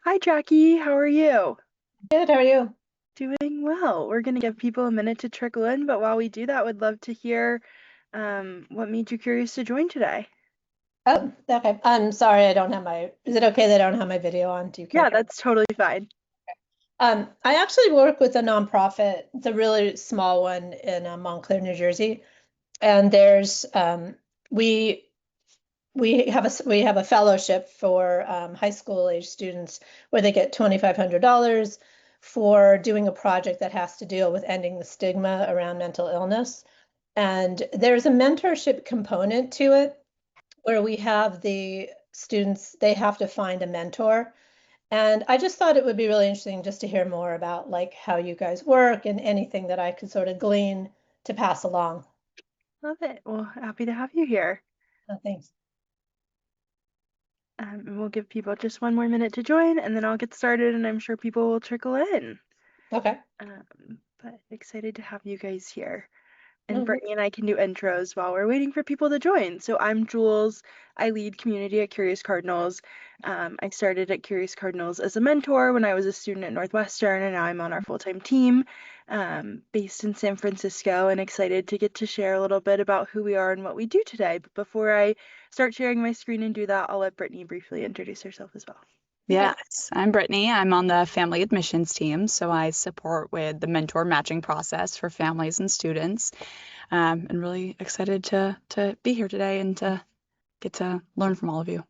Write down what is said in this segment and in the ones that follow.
Hi, Jackie. How are you? Good, how are you? Doing well. We're going to give people a minute to trickle in, but while we do that, would love to hear what made you curious to join today. Oh, okay. I'm sorry, I don't have is it okay that I don't have my video on? Do you Yeah, care? that's totally fine. I actually work with a nonprofit. It's a really small one in Montclair, New Jersey. And we, we have a fellowship for high school age students where they get $2,500 for doing a project that has to deal with ending the stigma around mental illness. And there's a mentorship component to it where we have the students, they have to find a mentor. And I just thought it would be really interesting just to hear more about like how you guys work and anything that I could sort of glean to pass along. Love it. Well, happy to have you here. Thanks. And we'll give people just one more minute to join, and then I'll get started, and I'm sure people will trickle in. Okay. But excited to have you guys here. And Mhm. Brittany and I can do intros while we're waiting for people to join. So I'm Jules. I lead community at Curious Cardinals. I started at Curious Cardinals as a mentor when I was a student at Northwestern, and now I'm on our full-time team based in San Francisco, and excited to get to share a little bit about who we are and what we do today. But before I start sharing my screen and do that, I'll let Brittany briefly introduce herself as well. Okay. Yes, I'm Brittany. I'm on the family admissions team, so I support with the mentor matching process for families and students. And really excited to be here today and to get to learn from all of you.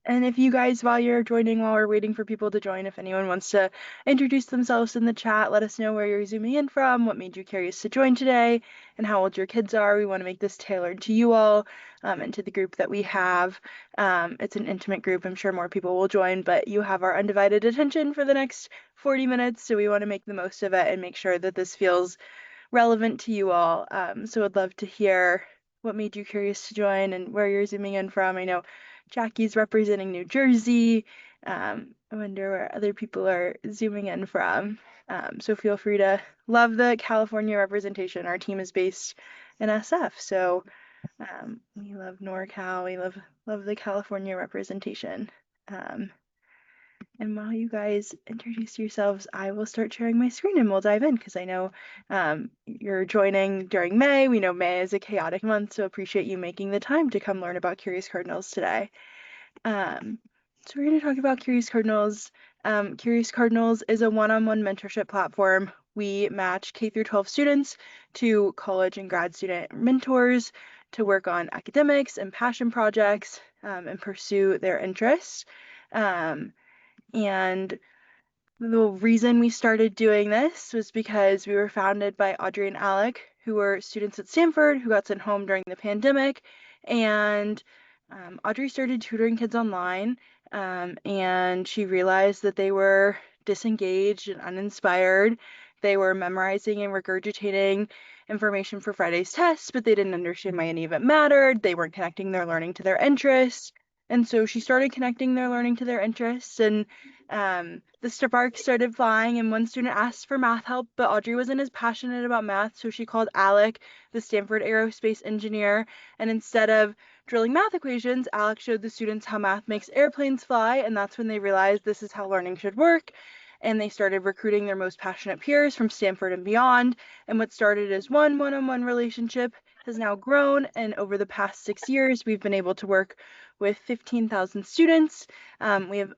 And if you guys, while you're joining, while we're waiting for people to join, if anyone wants to introduce themselves in the chat, let us know where you're zooming in from, what made you curious to join today, and how old your kids are. We want to make this tailored to you all and to the group that we have. It's an intimate group. I'm sure more people will join, but you have our undivided attention for the next 40 minutes, so we want to make the most of it and make sure that this feels relevant to you all. So I'd love to hear what made you curious to join and where you're zooming in from. I know Jackie's representing New Jersey. I wonder where other people are zooming in from. So feel free to love the California representation. Our team is based in SF, so we love NorCal. We love the California representation. Um, and while you guys introduce yourselves, I will start sharing my screen and we'll dive in because I know you're joining during May. We know May is a chaotic month, so appreciate you making the time to come learn about Curious Cardinals today. Um, so we're going to talk about Curious Cardinals. Curious Cardinals is a one-on-one mentorship platform. We match K through 12 students to college and grad student mentors to work on academics and passion projects and pursue their interests. And the reason we started doing this was because we were founded by Audrey and Alec, who were students at Stanford who got sent home during the pandemic. And Audrey started tutoring kids online, and she realized that they were disengaged and uninspired. They were memorizing and regurgitating information for Friday's test, but they didn't understand why any of it mattered. They weren't connecting their learning to their interests. And so she started connecting their learning to their interests, and the sparks started flying, and one student asked for math help, but Audrey wasn't as passionate about math, so she called Alec, the Stanford aerospace engineer, and instead of drilling math equations, Alec showed the students how math makes airplanes fly, and that's when they realized this is how learning should work. And they started recruiting their most passionate peers from Stanford and beyond. And what started as one one-on-one relationship has now grown. And over the past 6 years, we've been able to work with 15,000 students. We have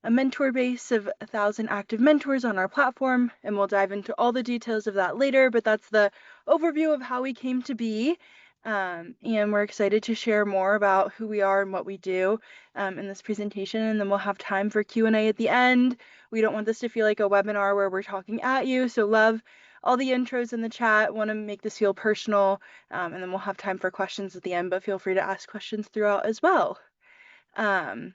a mentor base of 1,000 active mentors on our platform, and we'll dive into all the details of that later, but that's the overview of how we came to be. And we're excited to share more about who we are and what we do in this presentation, and then we'll have time for Q&A at the end. We don't want this to feel like a webinar where we're talking at you, so love all the intros in the chat, want to make this feel personal, and then we'll have time for questions at the end, but feel free to ask questions throughout as well. Um,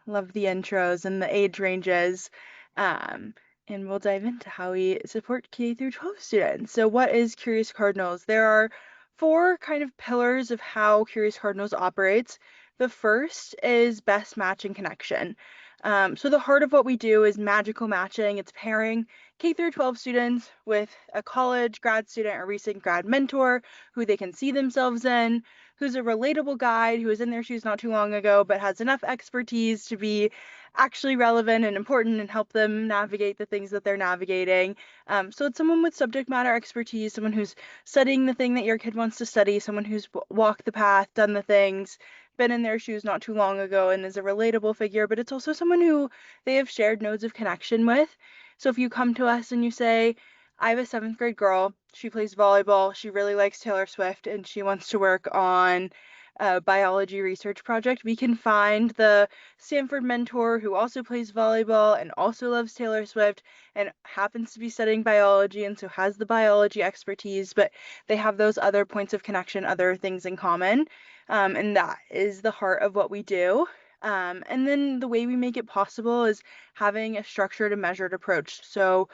Love the intros and the age ranges. And we'll dive into how we support K through 12 students. So what is Curious Cardinals? There are four kind of pillars of how Curious Cardinals operates. The first is best match and connection. So the heart of what we do is magical matching. It's pairing K through 12 students with a college grad student or recent grad mentor who they can see themselves in, who's a relatable guide who was in their shoes not too long ago, but has enough expertise to be actually relevant and important and help them navigate the things that they're navigating. So it's someone with subject matter expertise, someone who's studying the thing that your kid wants to study, someone who's walked the path, done the things, been in their shoes not too long ago and is a relatable figure, but it's also someone who they have shared nodes of connection with. So if you come to us and you say, I have a 7th grade girl, she plays volleyball, she really likes Taylor Swift, and she wants to work on a biology research project, we can find the Stanford mentor who also plays volleyball and also loves Taylor Swift and happens to be studying biology and so has the biology expertise, but they have those other points of connection, other things in common. And that is the heart of what we do. And then the way we make it possible is having a structured and measured approach. So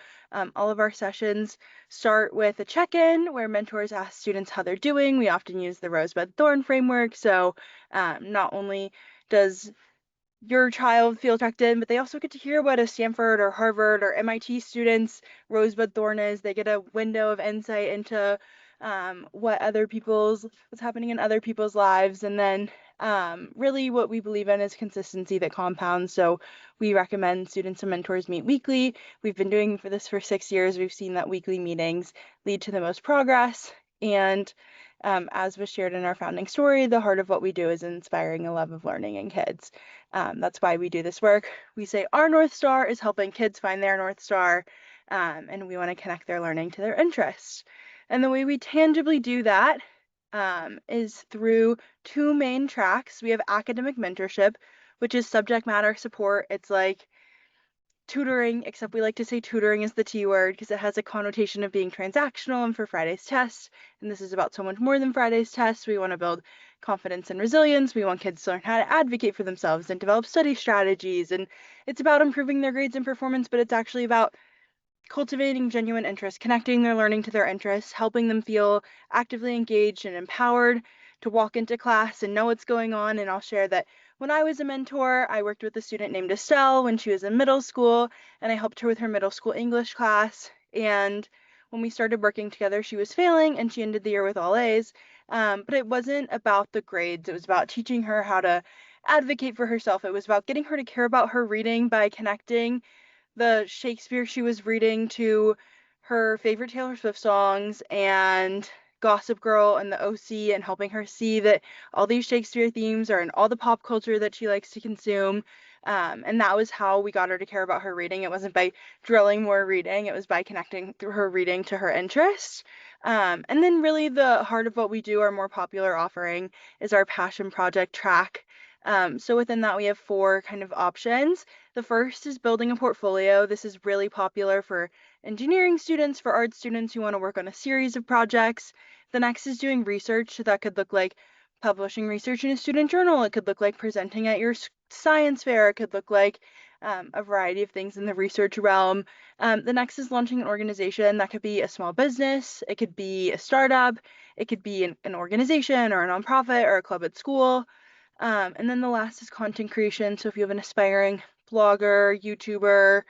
all of our sessions start with a check-in where mentors ask students how they're doing. We often use the Rosebud Thorn framework. So not only does your child feel checked in, but they also get to hear what a Stanford or Harvard or MIT student's Rosebud Thorn is. They get a window of insight into what's happening in other people's lives. And then really what we believe in is consistency that compounds. So we recommend students and mentors meet weekly. We've been doing this for 6 years. We've seen that weekly meetings lead to the most progress. And as was shared in our founding story, the heart of what we do is inspiring a love of learning in kids. That's why we do this work. We say our North Star is helping kids find their North Star, and we want to connect their learning to their interests. And the way we tangibly do that is through 2 main tracks. We have academic mentorship, which is subject matter support. It's like tutoring, except we like to say tutoring is the T word because it has a connotation of being transactional and for Friday's test. And this is about so much more than Friday's test. We want to build confidence and resilience. We want kids to learn how to advocate for themselves and develop study strategies. And it's about improving their grades and performance, but it's actually about cultivating genuine interest, connecting their learning to their interests, helping them feel actively engaged and empowered to walk into class and know what's going on. And I'll share that when I was a mentor, I worked with a student named Estelle when she was in middle school, and I helped her with her middle school English class. And when we started working together, she was failing and she ended the year with all A's. But it wasn't about the grades. It was about teaching her how to advocate for herself. It was about getting her to care about her reading by connecting the Shakespeare she was reading to her favorite Taylor Swift songs and Gossip Girl and the OC and helping her see that all these Shakespeare themes are in all the pop culture that she likes to consume. And that was how we got her to care about her reading. It wasn't by drilling more reading, it was by connecting through her reading to her interests. And then really the heart of what we do, our more popular offering, is our passion project track. So within that, we have 4 kind of options. The first is building a portfolio. This is really popular for engineering students, for art students who want to work on a series of projects. The next is doing research. So that could look like publishing research in a student journal. It could look like presenting at your science fair. It could look like a variety of things in the research realm. The next is launching an organization. That could be a small business. It could be a startup. It could be an organization or a nonprofit or a club at school. And then the last is content creation. So if you have an aspiring blogger, YouTuber,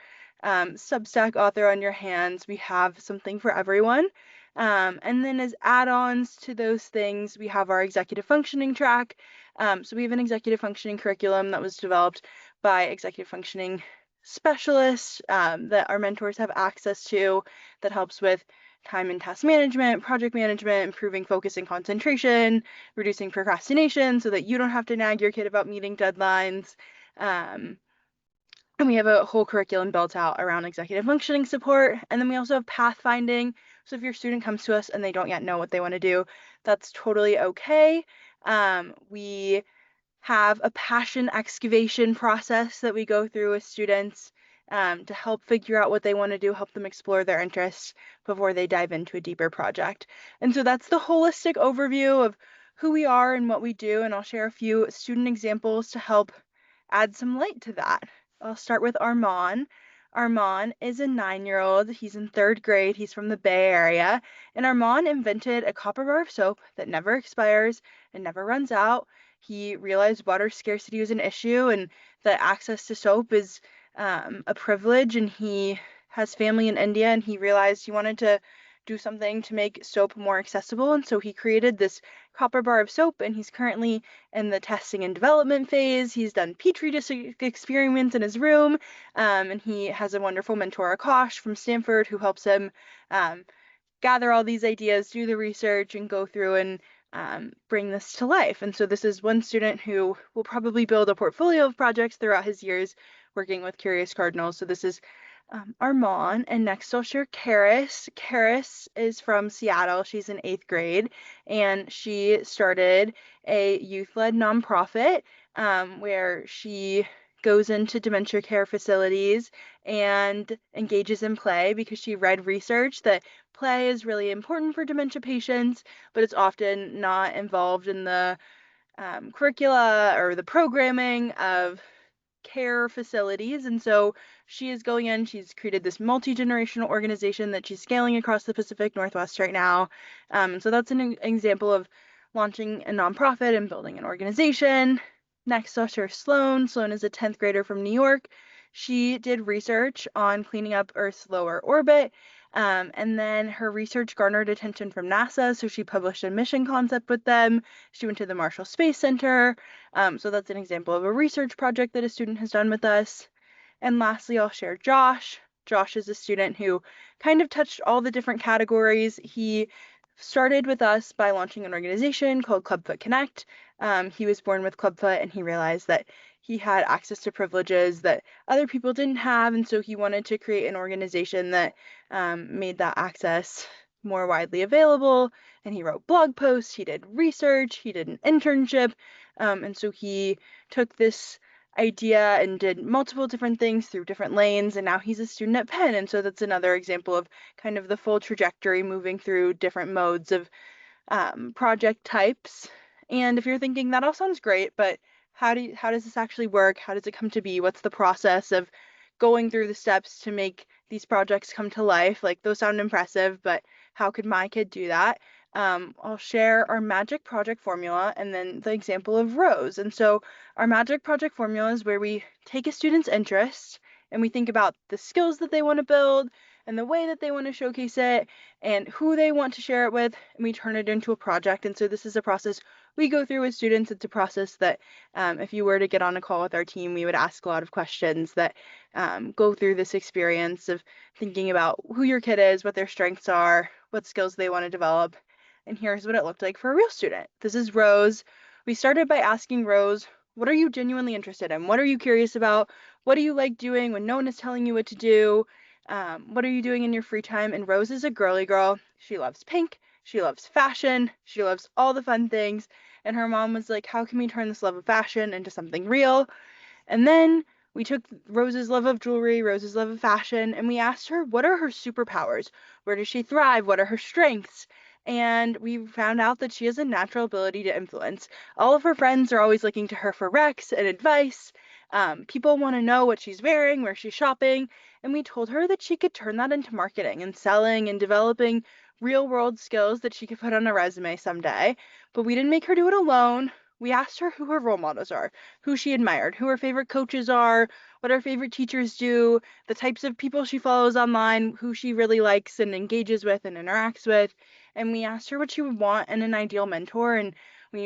Substack author on your hands, we have something for everyone. And then as add-ons to those things, we have our executive functioning track. So we have an executive functioning curriculum that was developed by executive functioning specialists that our mentors have access to that helps with time and task management, project management, improving focus and concentration, reducing procrastination so that you don't have to nag your kid about meeting deadlines. And we have a whole curriculum built out around executive functioning support. And then we also have pathfinding. So if your student comes to us and they don't yet know what they want to do, that's totally okay. We have a passion excavation process that we go through with students to help figure out what they want to do, help them explore their interests before they dive into a deeper project. And so that's the holistic overview of who we are and what we do. And I'll share a few student examples to help add some light to that. I'll start with Armand. Armand is a 9-year-old. He's in 3rd grade. He's from the Bay Area. And Armand invented a copper bar of soap that never expires and never runs out. He realized water scarcity was an issue and that access to soap is a privilege. And he has family in India and he realized he wanted to do something to make soap more accessible. And so he created this copper bar of soap, and he's currently in the testing and development phase. He's done petri dish experiments in his room, and he has a wonderful mentor, Akash from Stanford, who helps him gather all these ideas, do the research, and go through and bring this to life. And so this is one student who will probably build a portfolio of projects throughout his years working with Curious Cardinals. So this is Armand, and next I'll share Karis. Karis is from Seattle. She's in 8th grade, and she started a youth-led nonprofit where she goes into dementia care facilities and engages in play because she read research that play is really important for dementia patients, but it's often not involved in the curricula or the programming of care facilities. And so she is going in, she's created this multi-generational organization that she's scaling across the Pacific Northwest right now. So that's an example of launching a nonprofit and building an organization. Next, I'll share Sloan. Sloan is a 10th grader from New York. She did research on cleaning up Earth's lower orbit, and then her research garnered attention from NASA, so she published a mission concept with them. She went to the Marshall Space Center. So that's an example of a research project that a student has done with us. And lastly, I'll share Josh. Josh is a student who kind of touched all the different categories. He started with us by launching an organization called Clubfoot Connect. He was born with Clubfoot, and he realized that he had access to privileges that other people didn't have, and so he wanted to create an organization that made that access more widely available. And he wrote blog posts, he did research, he did an internship, and so he took this idea and did multiple different things through different lanes, and now he's a student at Penn. And so that's another example of kind of the full trajectory, moving through different modes of project types. And if you're thinking that all sounds great, but how does this actually work? How does it come to be? What's the process of going through the steps to make these projects come to life? Like, those sound impressive, but how could my kid do that? I'll share our magic project formula and then the example of Rose. And so our magic project formula is where we take a student's interest and we think about the skills that they want to build and the way that they want to showcase it and who they want to share it with, and we turn it into a project. And so this is a process we go through with students. It's a process that if you were to get on a call with our team, we would ask a lot of questions that go through this experience of thinking about who your kid is, what their strengths are, what skills they want to develop. And here's what it looked like for a real student. This is Rose. We started by asking Rose, what are you genuinely interested in? What are you curious about? What do you like doing when no one is telling you what to do? What are you doing in your free time? And Rose is a girly girl. She loves pink. She loves fashion. She loves all the fun things. And her mom was like, how can we turn this love of fashion into something real? And then we took Rose's love of jewelry, Rose's love of fashion, and we asked her, what are her superpowers? Where does she thrive? What are her strengths? And we found out that she has a natural ability to influence. All of her friends are always looking to her for recs and advice. People want to know what she's wearing, where she's shopping, and we told her that she could turn that into marketing and selling and developing real world skills that she could put on a resume someday. But we didn't make her do it alone. We asked her who her role models are, who she admired, who her favorite coaches are, what her favorite teachers do, the types of people she follows online, who she really likes and engages with and interacts with. And we asked her what she would want in an ideal mentor, and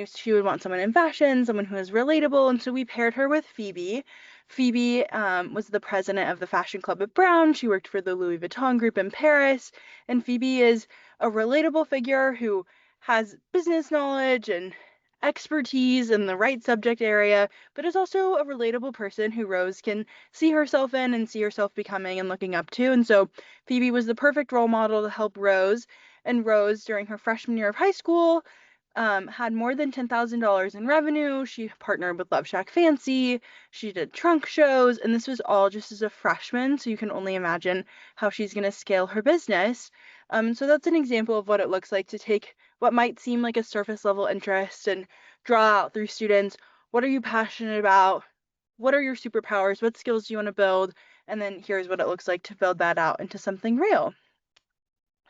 she would want someone in fashion, someone who is relatable, and so we paired her with Phoebe. Phoebe was the president of the fashion club at Brown. She worked for the Louis Vuitton group in Paris, and Phoebe is a relatable figure who has business knowledge and expertise in the right subject area, but is also a relatable person who Rose can see herself in and see herself becoming and looking up to. And so Phoebe was the perfect role model to help Rose. And Rose, during her freshman year of high school, had more than $10,000 in revenue. She partnered with Love Shack Fancy. She did trunk shows, and this was all just as a freshman. So you can only imagine how she's going to scale her business. So that's an example of what it looks like to take what might seem like a surface level interest and draw out through students. What are you passionate about? What are your superpowers? What skills do you want to build? And then here's what it looks like to build that out into something real.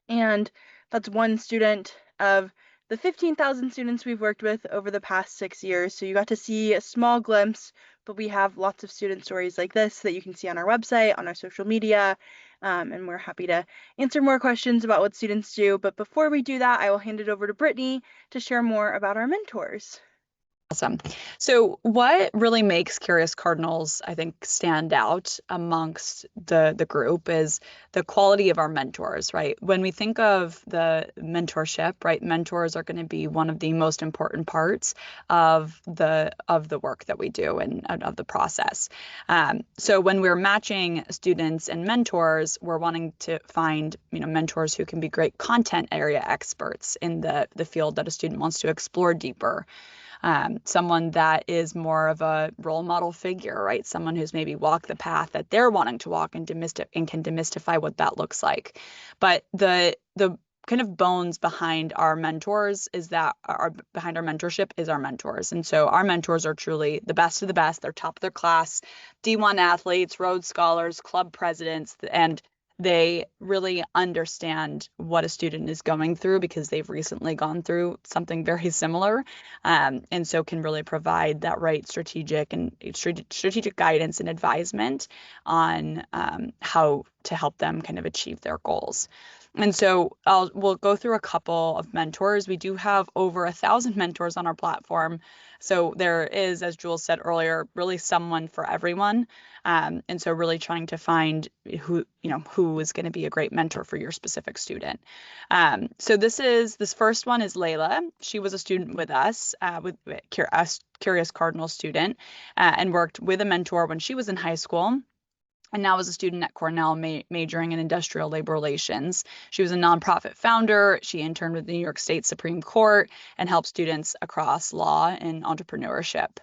And that's one student of the 15,000 students we've worked with over the past 6 years. So you got to see a small glimpse, but we have lots of student stories like this that you can see on our website, on our social media. and we're happy to answer more questions about what students do. But before we do that, I will hand it over to Brittany to share more about our mentors. Awesome. So what really makes Curious Cardinals, I think, stand out amongst the group is the quality of our mentors, right? When we think of the mentorship, right, mentors are going to be one of the most important parts of the work that we do and of the process. So when we're matching students and mentors, we're wanting to find, mentors who can be great content area experts in the field that a student wants to explore deeper. Someone that is more of a role model figure, right? Someone who's maybe walked the path that they're wanting to walk and can demystify what that looks like. But the kind of bones behind our mentors is that behind our mentorship is our mentors. And so our mentors are truly the best of the best. They're top of their class, D1 athletes, Rhodes Scholars, club presidents, and they really understand what a student is going through because they've recently gone through something very similar, and so can really provide that right strategic guidance and advisement on how to help them kind of achieve their goals. And so we'll go through a couple of mentors. We do have over 1,000 mentors on our platform. So there is, as Jules said earlier, really someone for everyone. And so really trying to find who is going to be a great mentor for your specific student. So this first one is Layla. She was a student with us, with a Curious Cardinal student, and worked with a mentor when she was in high school. And now is a student at Cornell majoring in industrial labor relations. She was a nonprofit founder. She interned with the New York State Supreme Court and helped students across law and entrepreneurship.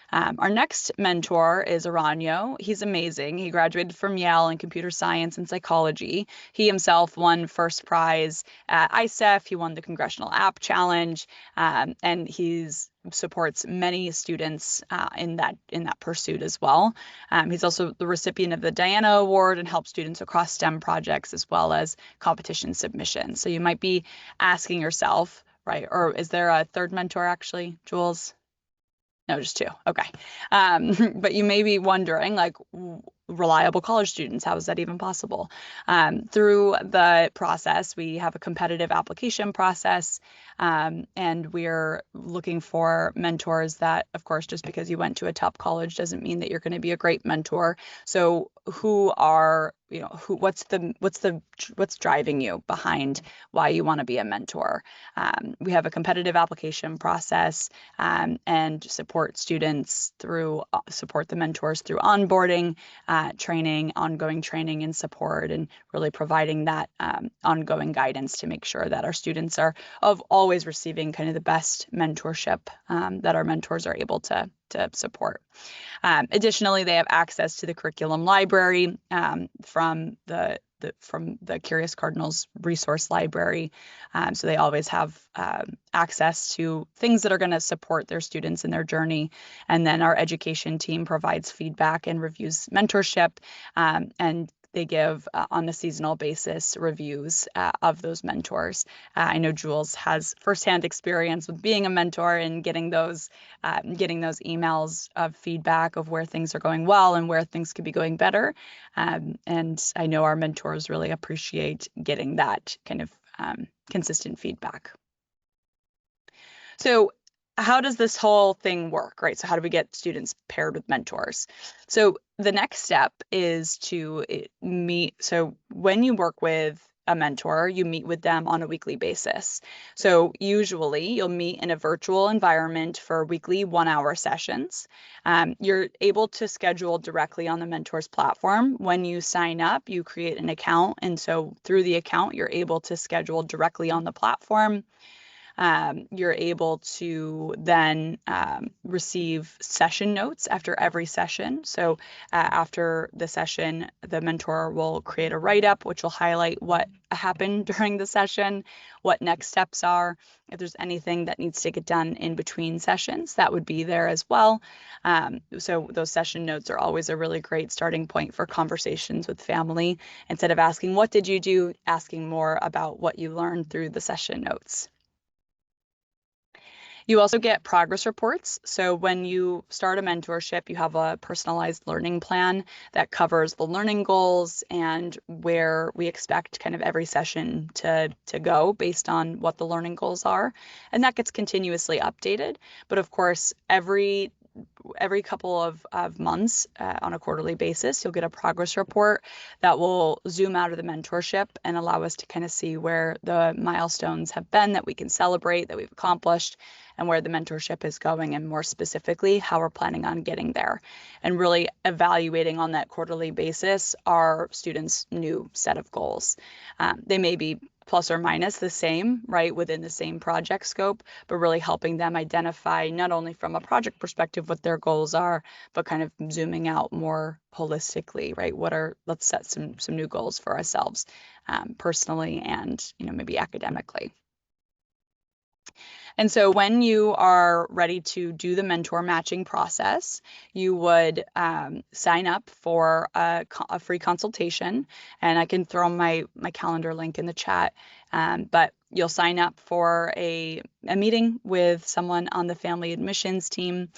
Our next mentor is Aranyo. He's amazing. He graduated from Yale in computer science and psychology. He himself won first prize at ISEF. He won the Congressional App Challenge, and he's supports many students in that pursuit as well. He's also the recipient of the Diana Award and helps students across STEM projects as well as competition submissions. So you might be asking yourself, right, or is there a third mentor actually, Jules? No, just two. Okay. But you may be wondering, like, reliable college students, how is that even possible? Through the process, we have a competitive application process, and we're looking for mentors that, of course, just because you went to a top college doesn't mean that you're going to be a great mentor. So what's driving you behind why you want to be a mentor? We have a competitive application process, and support the mentors through onboarding, ongoing training and support, and really providing that ongoing guidance to make sure that our students are always receiving kind of the best mentorship that our mentors are able to support. Additionally, they have access to the curriculum library from the Curious Cardinals resource library. So they always have access to things that are going to support their students in their journey. And then our education team provides feedback and reviews mentorship, and they give on a seasonal basis reviews of those mentors. I know Jules has firsthand experience with being a mentor and getting those emails of feedback of where things are going well and where things could be going better. And I know our mentors really appreciate getting that kind of consistent feedback. So how does this whole thing work, right? So how do we get students paired with mentors? So the next step is to meet. So when you work with a mentor, you meet with them on a weekly basis. So usually you'll meet in a virtual environment for weekly 1-hour sessions. You're able to schedule directly on the mentor's platform. When you sign up, you create an account. And so through the account, you're able to schedule directly on the platform. You're able to then receive session notes after every session. So after the session, the mentor will create a write-up, which will highlight what happened during the session, what next steps are. If there's anything that needs to get done in between sessions, that would be there as well. So those session notes are always a really great starting point for conversations with family. Instead of asking, what did you do? Asking more about what you learned through the session notes. You also get progress reports. So when you start a mentorship, you have a personalized learning plan that covers the learning goals and where we expect kind of every session to go based on what the learning goals are. And that gets continuously updated. But of course, every couple of months on a quarterly basis, you'll get a progress report that will zoom out of the mentorship and allow us to kind of see where the milestones have been that we can celebrate, that we've accomplished, and where the mentorship is going, and more specifically, how we're planning on getting there. And really evaluating on that quarterly basis our students' new set of goals. They may be plus or minus the same, right, within the same project scope, but really helping them identify not only from a project perspective what their goals are, but kind of zooming out more holistically, right? Let's set some new goals for ourselves, personally and, maybe academically. And so when you are ready to do the mentor matching process, you would sign up for a free consultation, and I can throw my calendar link in the chat. But you'll sign up for a meeting with someone on the family admissions team.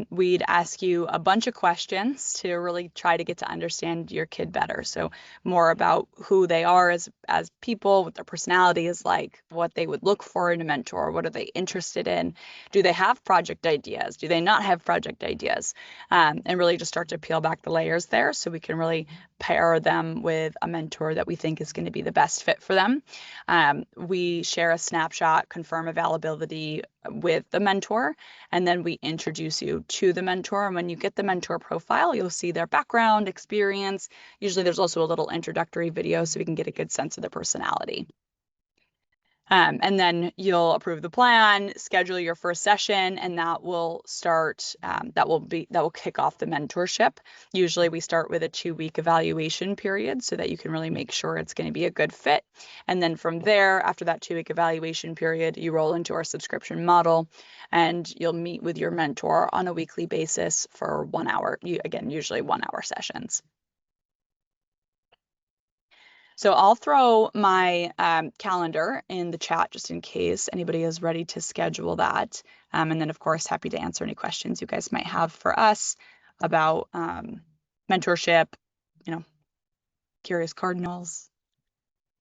We'd ask you a bunch of questions to really try to get to understand your kid better. So more about who they are as people, what their personality is like, what they would look for in a mentor, what are they interested in, do they have project ideas, do they not have project ideas, and really just start to peel back the layers there so we can really pair them with a mentor that we think is going to be the best fit for them. We share a snapshot, confirm availability with the mentor, and then we introduce you to the mentor. And when you get the mentor profile, you'll see their background, experience. Usually there's also a little introductory video so we can get a good sense of their personality. And then you'll approve the plan, schedule your first session, and that will start, that will kick off the mentorship. Usually we start with a 2-week evaluation period so that you can really make sure it's going to be a good fit. And then from there, after that 2-week evaluation period, you roll into our subscription model, and you'll meet with your mentor on a weekly basis for 1 hour, again, usually 1-hour sessions. So I'll throw my calendar in the chat just in case anybody is ready to schedule that. And then, of course, happy to answer any questions you guys might have for us about mentorship, Curious Cardinals.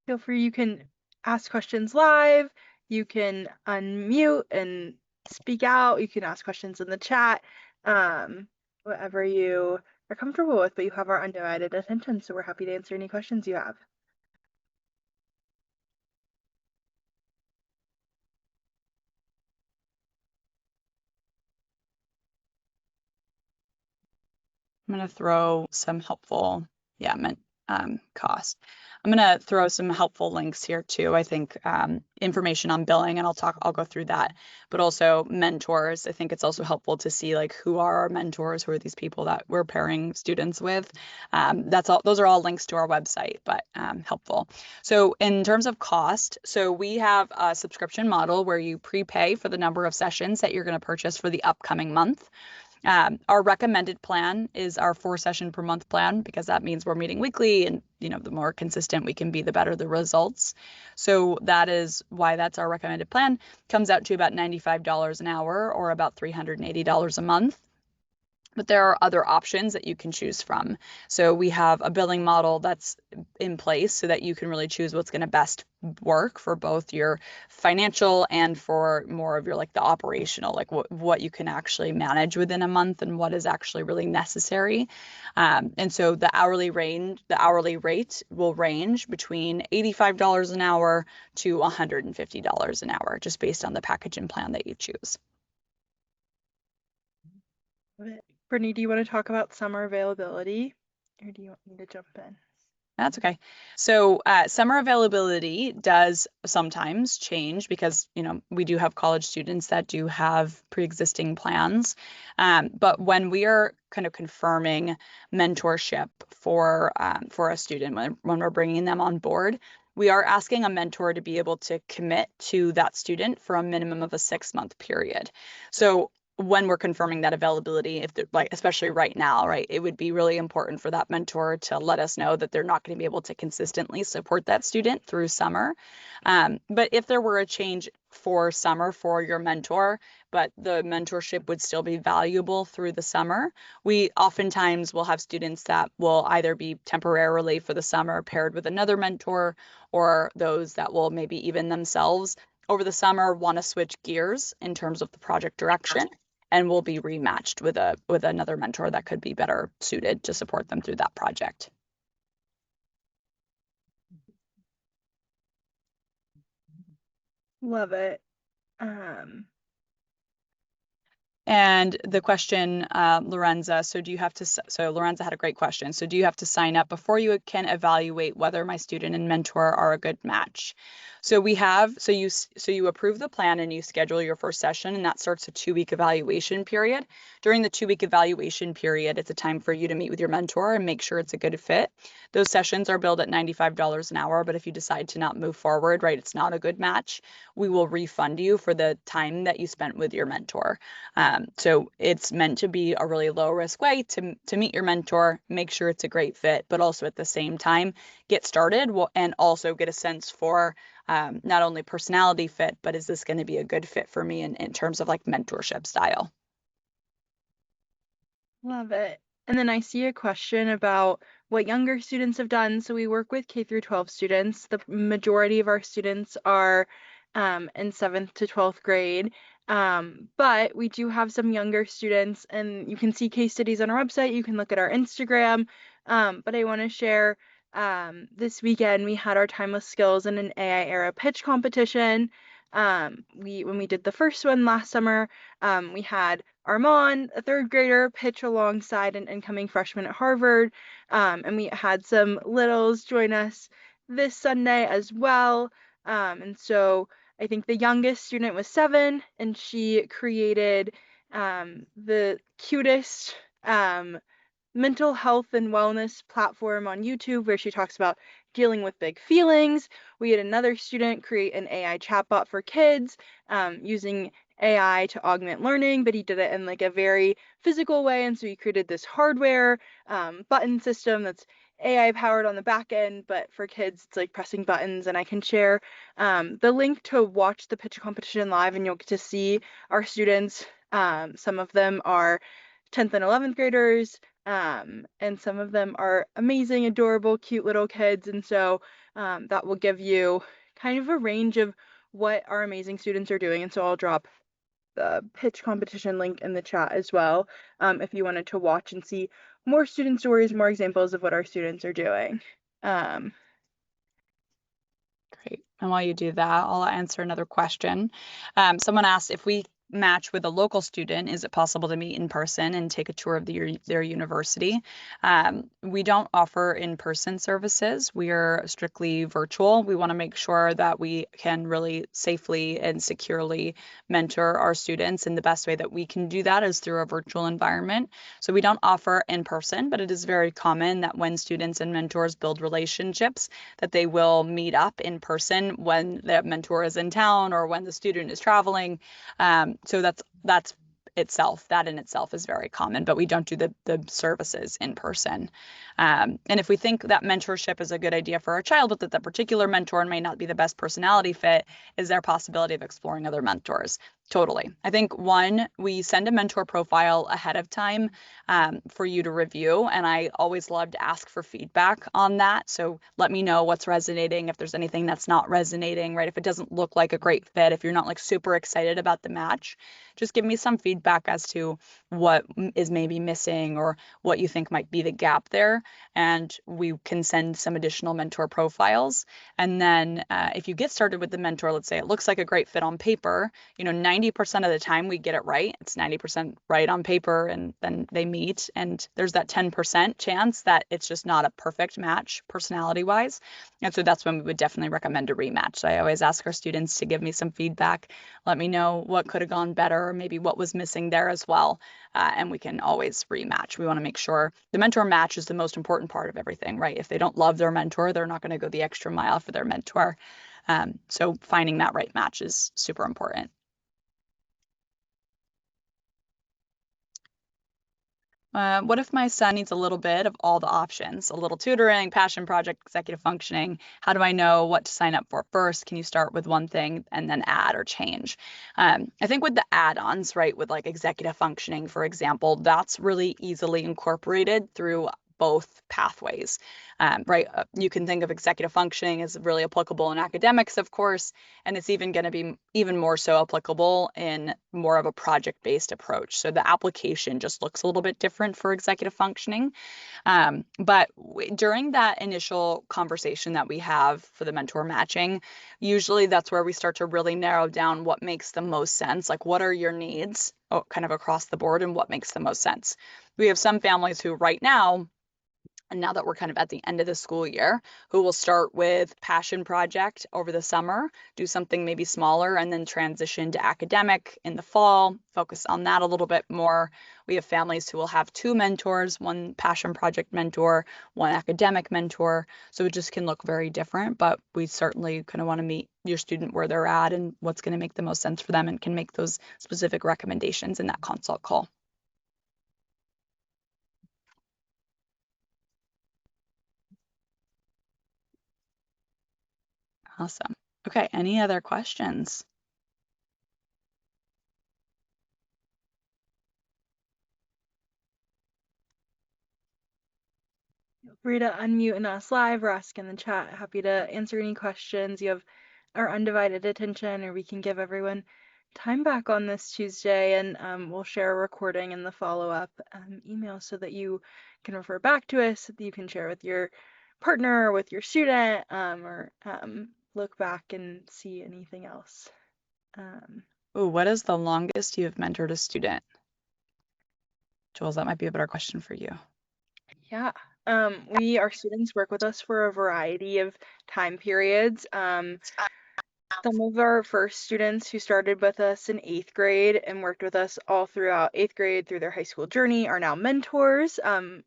Feel free, you can ask questions live, you can unmute and speak out, you can ask questions in the chat, whatever you are comfortable with, but you have our undivided attention, so we're happy to answer any questions you have. I'm going to throw some helpful, cost. I'm going to throw some helpful links here too. I think information on billing, and I'll go through that, but also mentors. I think it's also helpful to see like who are our mentors, who are these people that we're pairing students with. Those are all links to our website, but helpful. So in terms of cost, so we have a subscription model where you prepay for the number of sessions that you're going to purchase for the upcoming month. Our recommended plan is our 4-session per month plan, because that means we're meeting weekly, and the more consistent we can be, the better the results. So that is why that's our recommended plan. Comes out to about $95 an hour, or about $380 a month. But there are other options that you can choose from. So we have a billing model that's in place so that you can really choose what's going to best work for both your financial and for more of your the operational, like what you can actually manage within a month and what is actually really necessary. And so the hourly rate will range between $85 an hour to $150 an hour, just based on the package and plan that you choose. Brittany, do you want to talk about summer availability, or do you want me to jump in? That's okay. So summer availability does sometimes change because, we do have college students that do have pre-existing plans. But when we are kind of confirming mentorship for a student, when we're bringing them on board, we are asking a mentor to be able to commit to that student for a minimum of a 6-month period. So when we're confirming that availability, if like, especially right now, right, it would be really important for that mentor to let us know that they're not going to be able to consistently support that student through summer. But if there were a change for summer for your mentor, but the mentorship would still be valuable through the summer, we oftentimes will have students that will either be temporarily for the summer paired with another mentor, or those that will maybe even themselves over the summer want to switch gears in terms of the project direction, and will be rematched with another mentor that could be better suited to support them through that project. Love it. And the question, Lorenza, so Lorenza had a great question. So do you have to sign up before you can evaluate whether my student and mentor are a good match? So you approve the plan and you schedule your first session, and that starts a 2-week evaluation period. During the 2-week evaluation period, it's a time for you to meet with your mentor and make sure it's a good fit. Those sessions are billed at $95 an hour, but if you decide to not move forward, right, it's not a good match, we will refund you for the time that you spent with your mentor. So it's meant to be a really low risk way to meet your mentor, make sure it's a great fit, but also at the same time get started and also get a sense for not only personality fit, but is this going to be a good fit for me in terms of like mentorship style? Love it. And then I see a question about what younger students have done. So we work with K through 12 students. The majority of our students are in 7th to 12th grade. But we do have some younger students, and you can see case studies on our website. You can look at our Instagram. But I want to share this weekend we had our timeless skills in an AI era pitch competition. When we did the first one last summer, we had Armand, a 3rd grader, pitch alongside an incoming freshman at Harvard. And we had some littles join us this Sunday as well. And so I think the youngest student was 7, and she created the cutest mental health and wellness platform on YouTube where she talks about dealing with big feelings. We had another student create an AI chatbot for kids using AI to augment learning, but he did it in like a very physical way. And so he created this hardware button system that's AI powered on the back end, but for kids, it's like pressing buttons. And I can share the link to watch the pitch competition live, and you'll get to see our students. Some of them are 10th and 11th graders, and some of them are amazing, adorable, cute little kids. And so that will give you kind of a range of what our amazing students are doing. And so I'll drop the pitch competition link in the chat as well, if you wanted to watch and see more student stories, more examples of what our students are doing. Great. And while you do that, I'll answer another question. Someone asked, if we match with a local student, is it possible to meet in person and take a tour of their university? We don't offer in-person services. We are strictly virtual. We want to make sure that we can really safely and securely mentor our students, and the best way that we can do that is through a virtual environment. So we don't offer in person, but it is very common that when students and mentors build relationships, that they will meet up in person when the mentor is in town or when the student is traveling. So that in itself is very common, but we don't do the services in person. And if we think that mentorship is a good idea for our child, but that particular mentor may not be the best personality fit, is there a possibility of exploring other mentors? Totally. I think we send a mentor profile ahead of time for you to review, and I always love to ask for feedback on that. So let me know what's resonating, if there's anything that's not resonating, right? If it doesn't look like a great fit, if you're not like super excited about the match, just give me some feedback as to what is maybe missing or what you think might be the gap there, and we can send some additional mentor profiles. And then if you get started with the mentor, let's say it looks like a great fit on paper, 90% of the time we get it right. It's 90% right on paper, and then they meet, and there's that 10% chance that it's just not a perfect match personality wise. And so that's when we would definitely recommend a rematch. So I always ask our students to give me some feedback, let me know what could have gone better, or maybe what was missing there as well. And we can always rematch. We want to make sure the mentor match is the most important part of everything, right? If they don't love their mentor, they're not going to go the extra mile for their mentor. So finding that right match is super important. What if my son needs a little bit of all the options, a little tutoring, passion project, executive functioning? How do I know what to sign up for first? Can you start with one thing and then add or change? I think with the add-ons, right, with like executive functioning, for example, that's really easily incorporated through both pathways, right? You can think of executive functioning as really applicable in academics, of course, and it's even going to be even more so applicable in more of a project-based approach. So the application just looks a little bit different for executive functioning. But during that initial conversation that we have for the mentor matching, usually that's where we start to really narrow down what makes the most sense. Like, what are your needs, kind of across the board, and what makes the most sense? We have some families who right now, and now that we're kind of at the end of the school year, who will start with passion project over the summer, do something maybe smaller, and then transition to academic in the fall, focus on that a little bit more. We have families who will have two mentors, one passion project mentor, one academic mentor. So it just can look very different, but we certainly kind of want to meet your student where they're at and what's going to make the most sense for them and can make those specific recommendations in that consult call. Awesome. Okay, any other questions? Feel free to unmute and ask live or ask in the chat. Happy to answer any questions. You have our undivided attention, or we can give everyone time back on this Tuesday, and we'll share a recording in the follow-up email so that you can refer back to us, that you can share with your partner or with your student, or look back and see anything else. Ooh, what is the longest you have mentored a student? Jules, that might be a better question for you. Yeah, our students work with us for a variety of time periods. Some of our first students who started with us in 8th grade and worked with us all throughout 8th grade through their high school journey are now mentors.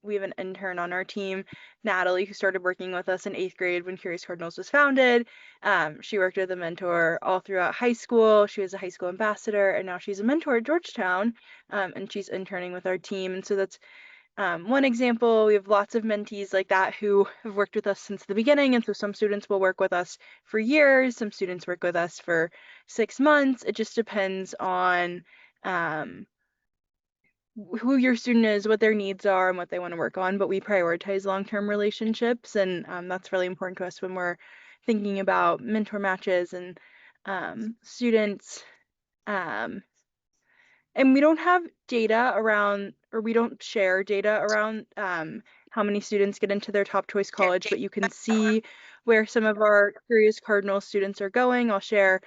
We have an intern on our team, Natalie, who started working with us in 8th grade when Curious Cardinals was founded. She worked with a mentor all throughout high school. She was a high school ambassador, and now she's a mentor at Georgetown, and she's interning with our team. And so that's one example. We have lots of mentees like that who have worked with us since the beginning, and so some students will work with us for years, some students work with us for 6 months. It just depends on who your student is, what their needs are, and what they want to work on, but we prioritize long-term relationships, and that's really important to us when we're thinking about mentor matches and students. And we don't have data around, or we don't share data around how many students get into their top choice college, but you can see where some of our Curious Cardinal students are going. I'll share,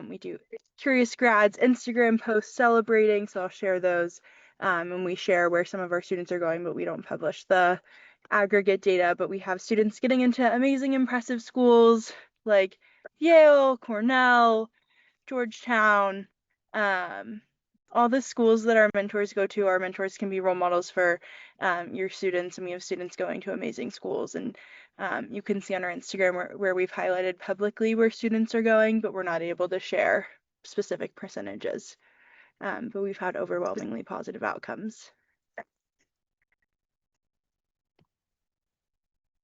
we do Curious Grads Instagram posts celebrating, so I'll share those, and we share where some of our students are going, but we don't publish the aggregate data. But we have students getting into amazing, impressive schools like Yale, Cornell, Georgetown, all the schools that our mentors go to. Our mentors can be role models for your students, and we have students going to amazing schools. And you can see on our Instagram where we've highlighted publicly where students are going, but we're not able to share specific percentages. But we've had overwhelmingly positive outcomes.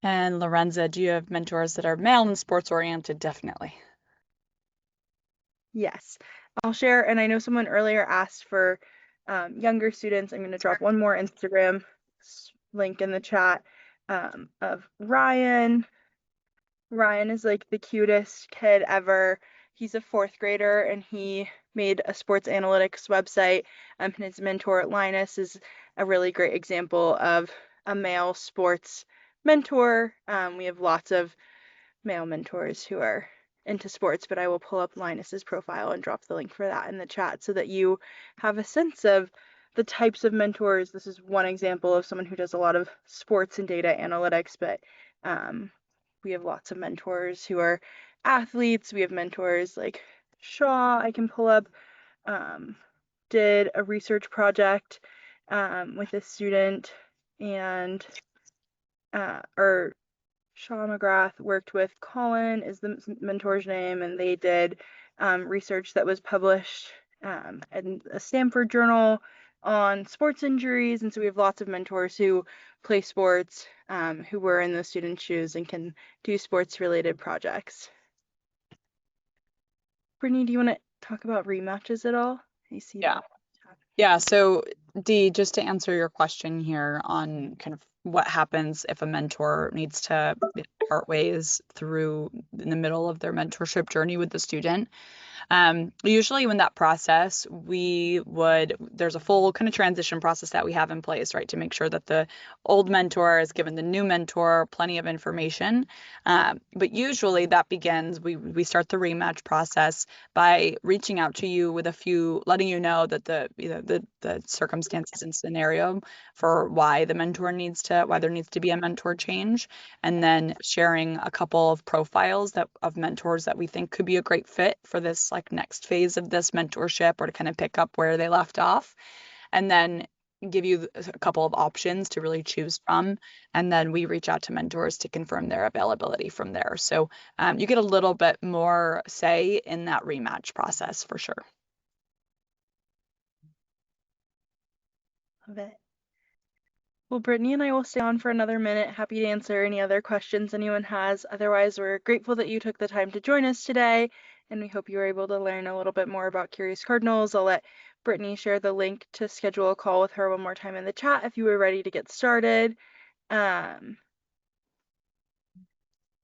And Lorenza, do you have mentors that are male and sports oriented? Definitely. Yes, I'll share, and I know someone earlier asked for younger students. I'm going to drop one more Instagram link in the chat of Ryan. Ryan is like the cutest kid ever. He's a 4th grader, and he made a sports analytics website. And his mentor, Linus, is a really great example of a male sports mentor. We have lots of male mentors who are into sports, but I will pull up Linus's profile and drop the link for that in the chat so that you have a sense of the types of mentors. This is one example of someone who does a lot of sports and data analytics, but we have lots of mentors who are athletes. We have mentors like Shaw, I can pull up, did a research project with a student, and or Shaw McGrath worked with Colin is the mentor's name, and they did research that was published in a Stanford journal on sports injuries. And so we have lots of mentors who play sports, who were in the students' shoes and can do sports-related projects. Brittany, do you want to talk about rematches at all? I see Yeah. that. Yeah, so Dee, just to answer your question here on kind of what happens if a mentor needs to part ways through in the middle of their mentorship journey with the student. Usually when that process, there's a full kind of transition process that we have in place, right, to make sure that the old mentor is given the new mentor plenty of information. But usually that begins, we start the rematch process by reaching out to you with letting you know that the circumstances and scenario for why there needs to be a mentor change, and then sharing a couple of profiles of mentors that we think could be a great fit for this like next phase of this mentorship, or to kind of pick up where they left off, and then give you a couple of options to really choose from. And then we reach out to mentors to confirm their availability from there. So you get a little bit more say in that rematch process for sure. Love it. Well, Brittany and I will stay on for another minute. Happy to answer any other questions anyone has. Otherwise, we're grateful that you took the time to join us today, and we hope you were able to learn a little bit more about Curious Cardinals. I'll let Brittany share the link to schedule a call with her one more time in the chat if you were ready to get started.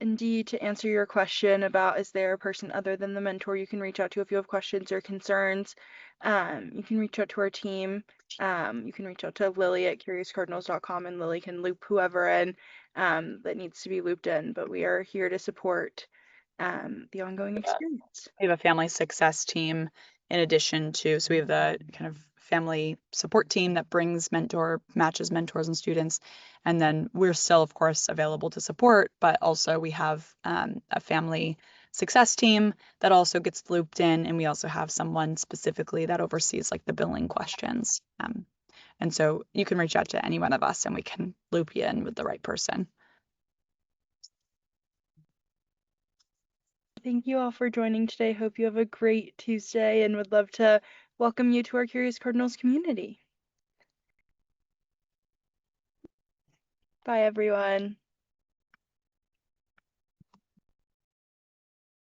Indeed, to answer your question about is there a person other than the mentor you can reach out to if you have questions or concerns, you can reach out to our team. You can reach out to Lily at curiouscardinals.com, and Lily can loop whoever in that needs to be looped in. But we are here to support the ongoing experience. We have a family success team in addition to, so we have the kind of family support team that matches mentors and students. And then we're still, of course, available to support, but also we have a family success team that also gets looped in. And we also have someone specifically that oversees like the billing questions. And so you can reach out to any one of us and we can loop you in with the right person. Thank you all for joining today. Hope you have a great Tuesday and would love to welcome you to our Curious Cardinals community. Bye, everyone.